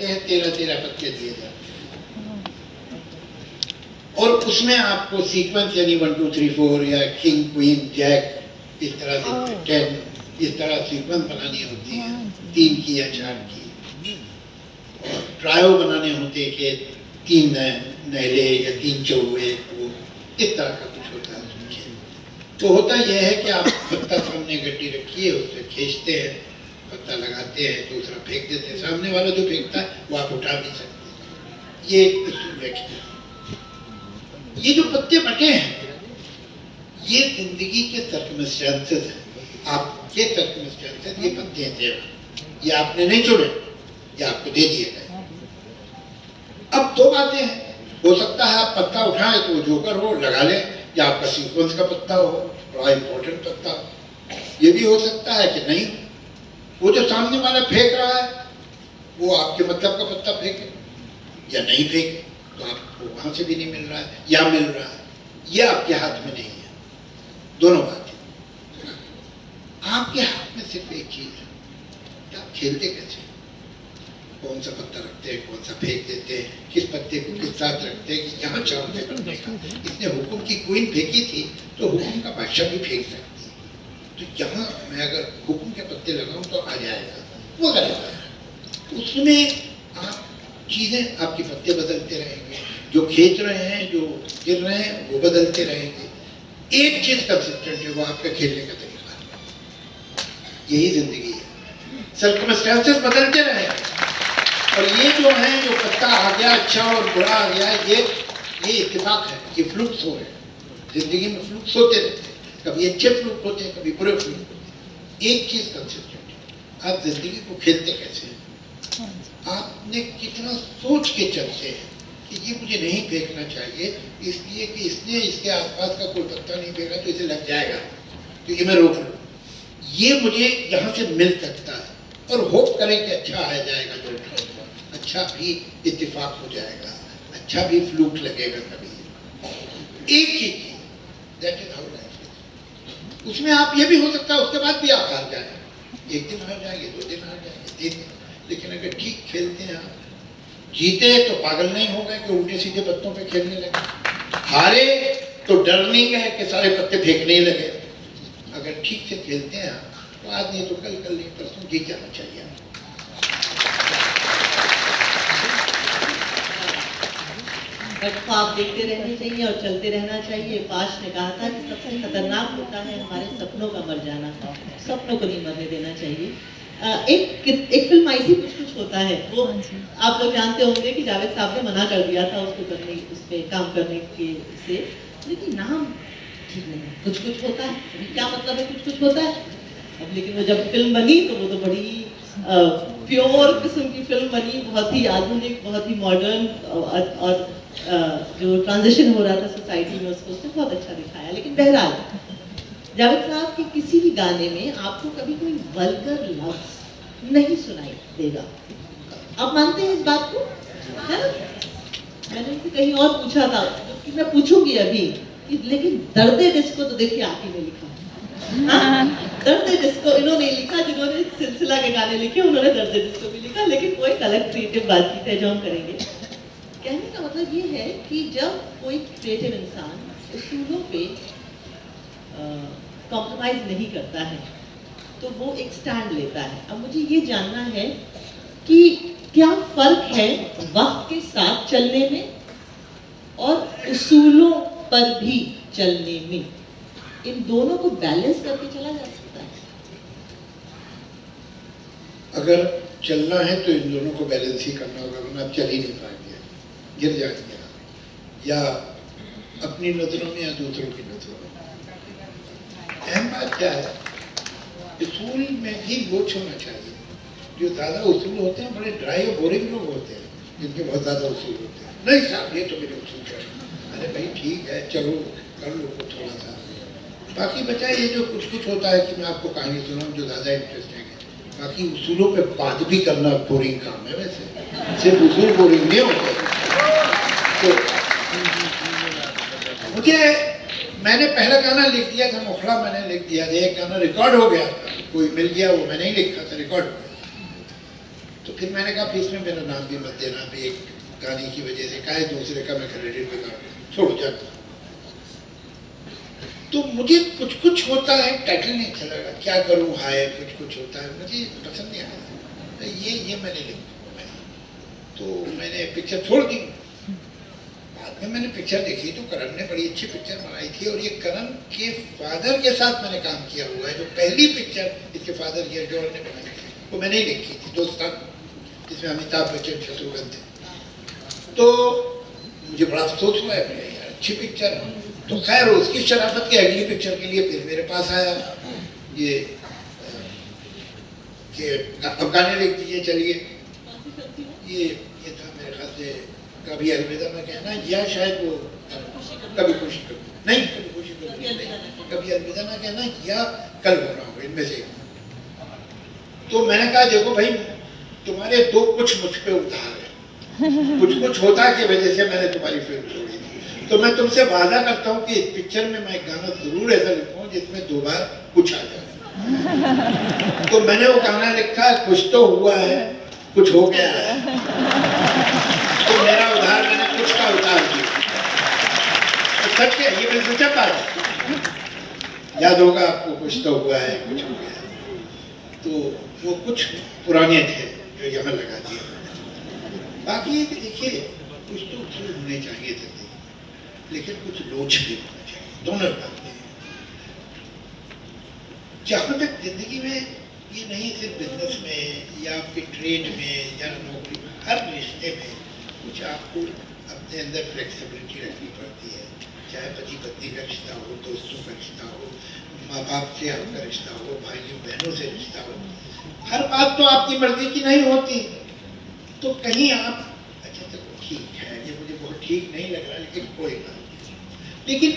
रखते हैं, 13-13 पत्ते दिए जाते हैं। और उसमें आपको सीक्वेंस यानी 1 2 3 4 या किंग क्वीन जैक इस तरह से 10 इस तरह सीक्वेंस बनानी होती है, 3 की या 4 की। और ट्रायो बनाने होते हैं कि 3 नहले या 3 चौवे, वो इस तरह का कुछ होता है उसमें खेल। तो होता यह है कि आप पत्ता सामने गड्डी रखिए, उससे खींचते हैं, पत्ता लगाते हैं, दूसरा फेंक देते हैं। सामने वाला जो फेंकता है वो आप उठा भी सकते हैं। ये उसूल है। ये जो पत्ते बटे हैं ये जिंदगी के सर्कमस्टेंसेस हैं। आपके सर्कमस्टेंसेस ये पत्ते हैं, ये आपने नहीं छोड़े, ये आपको दे दिए गए। अब 2 बातें हैं, हो सकता है आप पत्ता उठाएं तो वो जोकर हो, लगा ले, या आपका सीक्वेंस का पत्ता हो, बड़ा इंपॉर्टेंट पत्ता हो। ये भी हो सकता है कि नहीं, वो जो सामने वाला फेंक रहा है वो आपके मतलब का पत्ता फेंके या नहीं फेंके, तो आपको वहां से भी नहीं मिल रहा है या मिल रहा है, ये आपके हाथ में नहीं है। दोनों बातें आपके हाथ में, सिर्फ एक चीज है कि आप खेलते कैसे, कौन सा पत्ता रखते हैं, कौन सा फेंक देते हैं, किस पत्ते को किस साथ रखते हैं कि यहाँ चांद से पत्ते का। इसने हुकुम की क्वीन फेंकी थी तो हुकुम का बादशाह भी फेंक सकती है। तो यहाँ मैं अगर हुकुम के पत्ते लगाऊं तो आ जाएगा, वो गलत है। उसमें आप चीजें, आपके पत्ते बदलते रहेंगे, जो खींच रहे हैं, जो गिर रहे हैं वो बदलते रहेंगे। एक चीज कंसिस्टेंट है, वो आपका खेलने का तरीका है। यही जिंदगी है, सर्कमस्टेंसेस बदलते रहेंगे। और ये जो है, जो पत्ता आ गया अच्छा और बुरा आ गया, ये इत्तेफाक है, ये फ्लुक्स हो रहे हैं। जिंदगी में फ्लुक्स होते रहते हैं, कभी अच्छे फ्लुक होते हैं, कभी बुरे फ्लुक होते हैं। एक चीज कंसिस्टेंट है, आप जिंदगी को खेलते कैसे हैं, आपने कितना सोच के चलते हैं कि ये मुझे नहीं फेंकना चाहिए इसलिए कि इसने इसके आसपास का कोई पत्ता नहीं फेंका तो इसे लग जाएगा, तो ये मैं रोक लूँ, ये मुझे यहाँ से मिल सकता है। और होप करें कि अच्छा आ जाएगा, जो अच्छा भी इत्तेफाक हो जाएगा, अच्छा भी फ्लूक लगेगा कभी। एक ही चीज, that is how life is. उसमें आप ये भी हो सकता है उसके बाद भी आप हार जाए, एक दिन हार जाएंगे, 2 दिन हार जाएंगे, 3 दिन, लेकिन अगर ठीक खेलते हैं आप, जीते तो पागल नहीं हो गए कि उल्टे सीधे पत्तों पे खेलने लगे, हारे तो डर नहीं गए कि सारे पत्ते फेंकने ही लगे। अगर ठीक से खेलते हैं आप तो आज नहीं तो कल, कल नहीं परसों जीत जाना चाहिए। ख्वाब देखते रहने चाहिए और चलते रहना चाहिए। पाश ने कहा था कि सबसे खतरनाक होता है हमारे सपनों का मर जाना, सपनों को नहीं मरने देना चाहिए। एक फिल्म आई थी कुछ कुछ होता है, वो आप लोग जानते होंगे कि जावेद साहब ने मना कर दिया था उसको करने, उस पर काम करने के से, लेकिन नाम ठीक नहीं है, कुछ कुछ होता है। क्या मतलब है कुछ कुछ होता है? अब लेकिन वो जब फिल्म बनी तो वो तो बड़ी प्योर किस्म की फिल्म बनी, बहुत ही आधुनिक, बहुत ही मॉडर्न, और जो ट्रांजिशन हो रहा था सोसाइटी में उसको उसने बहुत अच्छा दिखाया। लेकिन बहरहाल जावेद साहब के किसी भी गाने में आपको कभी कोई वल्गर लफ्ज नहीं सुनाई देगा। आप मानते हैं इस बात को? है ना? मैंने उनसे कहीं और पूछा था, कि मैं पूछूंगी अभी कि लेकिन दर्द डिस्को तो देखिए आप ही ने लिखा। दर्द डिस्को इन्होंने लिखा, जिन्होंने सिलसिला के गाने लिखे उन्होंने दर्द डिस्को भी लिखा, लेकिन वो एक अलग क्रिएटिव बातचीत है जो हम करेंगे। कहने का मतलब ये है कि जब कोई क्रिएटिव इंसान उसूलों पे कॉम्प्रोमाइज नहीं करता है तो वो एक स्टैंड लेता है। अब मुझे ये जानना है कि क्या फर्क है वक्त के साथ चलने में और उसूलों पर भी चलने में? इन दोनों को बैलेंस करके चला जा सकता है? अगर चलना है तो इन दोनों को बैलेंस ही करना होगा, वरना आप चल ही नहीं पाएंगे, गिर जाएंगे या अपनी नजरों में या दूसरों की नजरों में। अहम बात क्या है, उसूल में भी वो होना चाहिए। जो ज़्यादा उसूल होते हैं बड़े ड्राई और बोरिंग लोग होते हैं, जिनके बहुत ज़्यादा उसूल होते हैं। नहीं साहब ये तो मेरे उसूल है, अरे भाई ठीक है चलो कर लो थोड़ा सा। बाकी बचा ये जो कुछ कुछ होता है कि मैं आपको कहानी सुनाऊँ जो ज़्यादा इंटरेस्टिंग है। बाकी उसूलों पे बात भी करना बोरिंग काम है, वैसे सिर्फ उसूल बोरिंग नहीं होते। तो मुझे, मैंने पहला गाना लिख दिया था मुखड़ा, मैंने लिख दिया था, एक गाना रिकॉर्ड हो गया था, कोई मिल गया वो मैं नहीं लिखा था, रिकॉर्ड हो गया। तो फिर मैंने कहा फिर इसमें मेरा नाम भी मत देना, भी एक गाने की वजह से काहे दूसरे का मैं क्रेडिट बिगाड़, छोड़ जाना। तो मुझे कुछ कुछ होता है, टाइटल नहीं अच्छा लगा, क्या करूँ हाय कुछ कुछ होता है, मुझे पसंद नहीं आया, ये मैंने लिखा। तो मैंने पिक्चर छोड़ दी। बाद में मैंने पिक्चर देखी तो करण ने बड़ी अच्छी पिक्चर बनाई थी, और ये करण के फादर के साथ मैंने काम किया हुआ है। जो पहली पिक्चर इसके फादर की जॉल ने बनाई थी वो मैंने ही लिखी थी, दोस्तान, जिसमें अमिताभ बच्चन शत्रुघ्न थे। तो मुझे बड़ा अफसोस हुआ है, यार अच्छी पिक्चर। तो खैर उसकी शराफत की अगली पिक्चर के लिए फिर मेरे पास आया ये कि अब गाने लिख दीजिए चलिए। ये था मेरे ख्याल से कभी अलविदा ना कहना, या शायद वो कभी खुशी कभी नहीं, कभी खुशी कभी नहीं, कभी अलविदा ना कहना, या कल होना हो, इनमें से। तो मैंने कहा देखो भाई तुम्हारे दो कुछ मुझ पे उधार है, कुछ कुछ होता की वजह से मैंने तुम्हारी फिल्म छोड़ी थी। तो मैं तुमसे वादा करता हूँ कि इस पिक्चर में मैं एक गाना जरूर ऐसा लिखूँ जिसमें 2 बार कुछ आ जाए। तो मैंने वो गाना लिखा, कुछ तो हुआ है कुछ हो गया है। तो मेरा उधार मैंने कुछ का उधार दिया। तो सच है, ये मेरी सच्चा बात है। याद होगा आपको, कुछ तो हुआ है कुछ हो गया है। तो वो कुछ पुराने थे जो यहाँ लगा दिए। बाकी देखिए कुछ तो उछल होने चाहिए थे, लेकिन कुछ लोच भी होना चाहिए, दोनों बातें हैं। जहाँ तक जिंदगी में ये नहीं, सिर्फ बिजनेस में या आपके ट्रेड में या नौकरी में, हर रिश्ते में कुछ आपको अपने अंदर फ्लेक्सिबिलिटी रखनी पड़ती है। चाहे पति पत्नी का रिश्ता हो, दोस्तों का रिश्ता हो, माँ बाप से आपका रिश्ता हो, भाइयों बहनों से रिश्ता हो, हर बात तो आपकी मर्जी की नहीं होती। तो कहीं आप अच्छा चलो ठीक है, ये मुझे बहुत ठीक नहीं लग रहा, लेकिन कोई बात नहीं, लेकिन